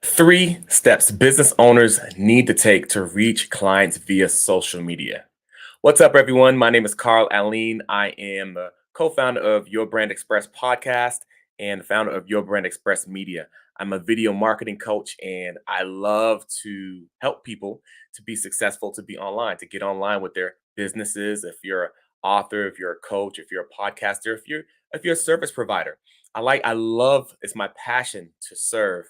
Three steps business owners need to take to reach clients via social media. What's up, everyone? My name is Carl Aline. I am the co founder of Your Brand Express podcast and the founder of Your Brand Express Media. I'm a video marketing coach and I love to help people to be successful, to be online, to get online with their businesses. If you're an author, if you're a coach, if you're a podcaster, if you're a service provider, I love, it's my passion to serve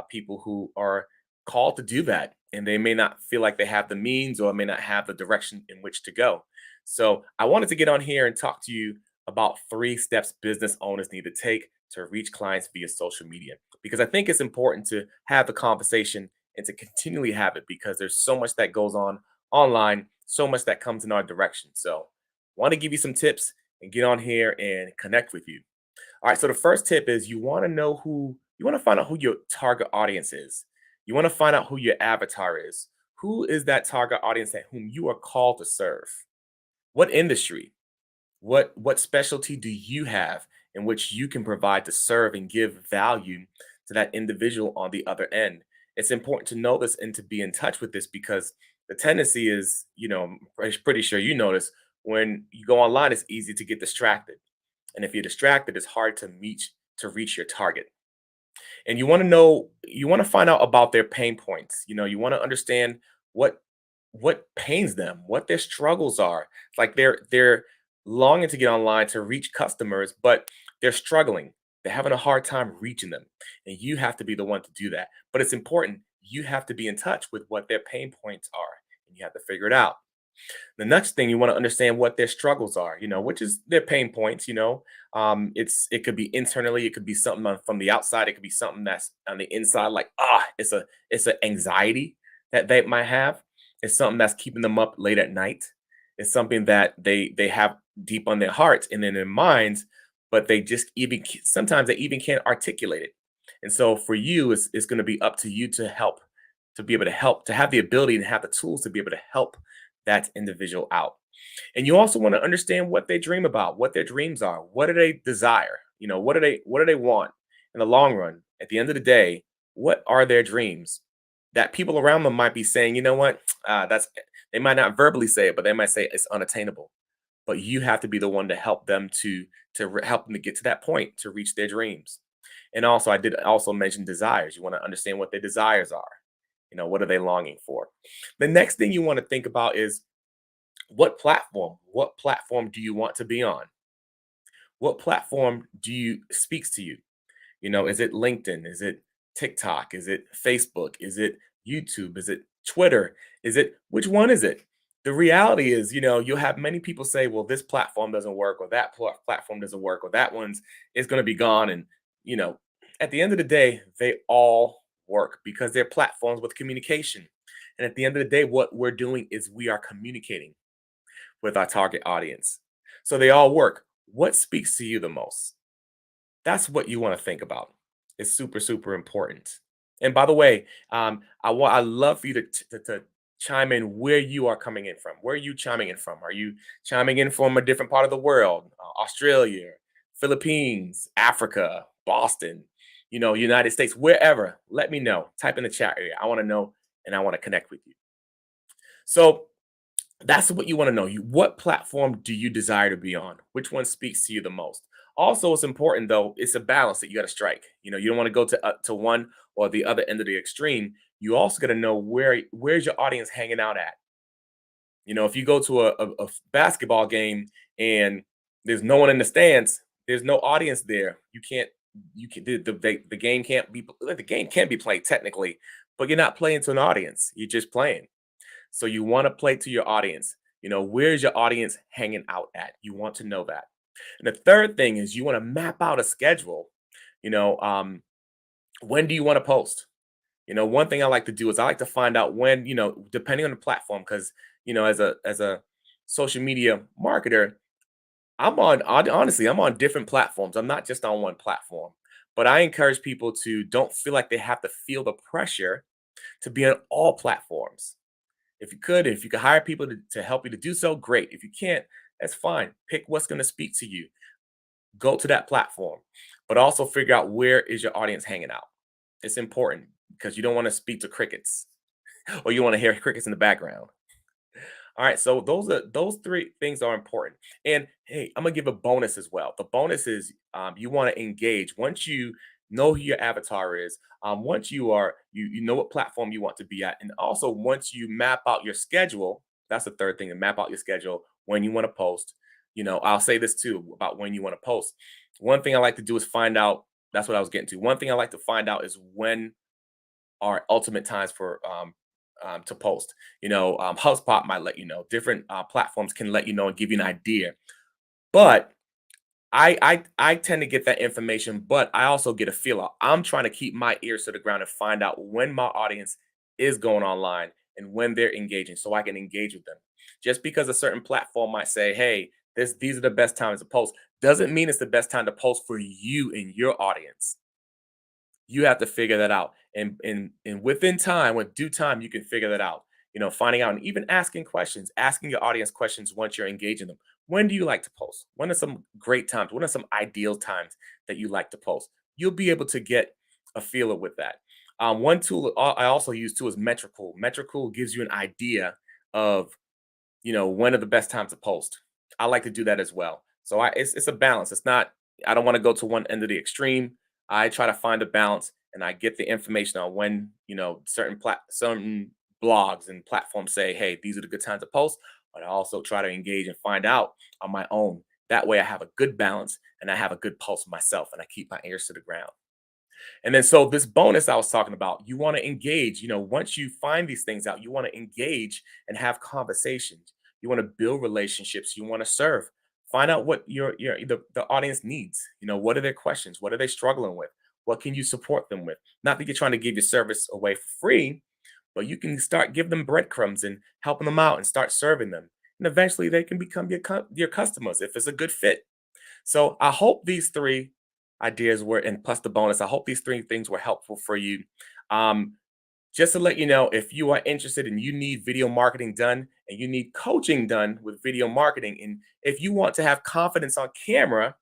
people who are called to do that and they may not feel like they have the means or may not have the direction in which to go. So I wanted to get on here and talk to you about three steps business owners need to take to reach clients via social media, because I think it's important to have the conversation and to continually have it, because there's so much that goes on online, so much that comes in our direction. So I want to give you some tips and get on here and connect with you. All right. So the first tip is you want to find out who your target audience is. You want to find out who your avatar is. Who is that target audience that whom you are called to serve? What industry? What specialty do you have in which you can provide to serve and give value to that individual on the other end? It's important to know this and to be in touch with this, because the tendency is, I'm pretty sure you notice when you go online, it's easy to get distracted. And if you're distracted, it's hard to reach your target. And you want to find out about their pain points. You want to understand what what pains them, what their struggles are. Like they're longing to get online to reach customers, but they're struggling. They're having a hard time reaching them. And you have to be the one to do that. But it's important. You have to be in touch with what their pain points are, and you have to figure it out. The next thing, you want to understand what their struggles are, which is their pain points. It could be internally, it could be something from the outside, it could be something that's on the inside, like it's an anxiety that they might have. It's something that's keeping them up late at night. It's something that they have deep on their hearts and in their minds, but they just sometimes they even can't articulate it. And so for you, it's going to be up to you to help, to be able to help, to have the ability and have the tools to be able to help that individual out. And you also want to understand what they dream about, what their dreams are, what do they desire, what do they want in the long run. At the end of the day, what are their dreams? That people around them might be saying, you know what, that's they might not verbally say it, but they might say it's unattainable. But you have to be the one to help them help them to get to that point to reach their dreams. And also, I did also mention desires. You want to understand what their desires are. What are they longing for? The next thing you want to think about is what platform do you want to be on? What platform do you speaks to you? Is it LinkedIn? Is it TikTok? Is it Facebook? Is it YouTube? Is it Twitter? Is it which one is it? The reality is, you'll have many people say, well, this platform doesn't work, or that platform doesn't work, or that one's is going to be gone. And, you know, at the end of the day, they all work because they're platforms with communication. And at the end of the day, what we're doing is we are communicating with our target audience. So they all work. What speaks to you the most? That's what you want to think about. It's super, super important. And by the way, I love for you to chime in where you are coming in from. Where are you chiming in from? Are you chiming in from a different part of the world? Australia, Philippines, Africa, Boston, United States, wherever? Let me know. Type in the chat area. I want to know and I want to connect with you. So that's what you want to know. What platform do you desire to be on? Which one speaks to you the most? Also, it's important though. It's a balance that you got to strike. You don't want to go to one or the other end of the extreme. You also got to know where's your audience hanging out at. If you go to a basketball game and there's no one in the stands, there's no audience there. You can't. You can the game can't be the game can be played technically, but you're not playing to an audience. You're just playing. So you want to play to your audience. Where's your audience hanging out at? You want to know that. And the third thing is you want to map out a schedule. You know, um, when do you want to post? One thing I like to do is I like to find out when, depending on the platform, because as a social media marketer, honestly, I'm on different platforms. I'm not just on one platform, but I encourage people to don't feel like they have to feel the pressure to be on all platforms. If you could hire people to help you to do so, great. If you can't, that's fine. Pick what's going to speak to you. Go to that platform, but also figure out where is your audience hanging out. It's important. because you don't want to speak to crickets or you want to hear crickets in the background. All right, so those three things are important. And hey, I'm gonna give a bonus as well. The bonus is you want to engage once you know who your avatar is. Once you know what platform you want to be at, and also once you map out your schedule. That's the third thing. To map out your schedule when you want to post. I'll say this too about when you want to post. One thing I like to do is find out. That's what I was getting to. One thing I like to find out is when are ultimate times for to post. HubSpot might let you know. Different platforms can let you know and give you an idea. But I tend to get that information, but I also get a feel out. I'm trying to keep my ears to the ground and find out when my audience is going online and when they're engaging, so I can engage with them. Just because a certain platform might say, "Hey, these are the best times to post," doesn't mean it's the best time to post for you and your audience. You have to figure that out. And within time, with due time, you can figure that out. Finding out and even asking questions, asking your audience questions once you're engaging them. When do you like to post? When are some great times? When are some ideal times that you like to post? You'll be able to get a feeler with that. One tool I also use too is Metricool. Metricool gives you an idea of when are the best times to post. I like to do that as well. So it's a balance. It's not. I don't want to go to one end of the extreme. I try to find a balance, and I get the information on when certain blogs and platforms say, "Hey, these are the good times to post." But I also try to engage and find out on my own. That way, I have a good balance and I have a good pulse myself, and I keep my ears to the ground. And then so this bonus I was talking about, you want to engage. Once you find these things out, you want to engage and have conversations. You want to build relationships. You want to serve. Find out what the audience needs. What are their questions? What are they struggling with? What can you support them with? Not that you're trying to give your service away for free, but you can start give them breadcrumbs and helping them out and start serving them. And eventually they can become your customers if it's a good fit. So I hope these three ideas were, and plus the bonus, I hope these three things were helpful for you. Um, just to let you know, if you are interested and you need video marketing done and you need coaching done with video marketing, and if you want to have confidence on camera,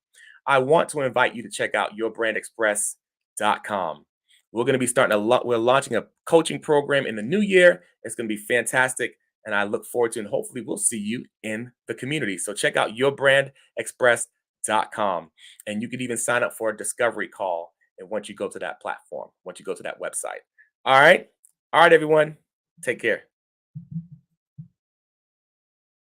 I want to invite you to check out yourbrandexpress.com. We're going to be starting we're launching a coaching program in the new year. It's going to be fantastic. And I look forward to, and hopefully we'll see you in the community. So check out yourbrandexpress.com. And you can even sign up for a discovery call. And once you go to that platform, once you go to that website. All right. All right, everyone. Take care.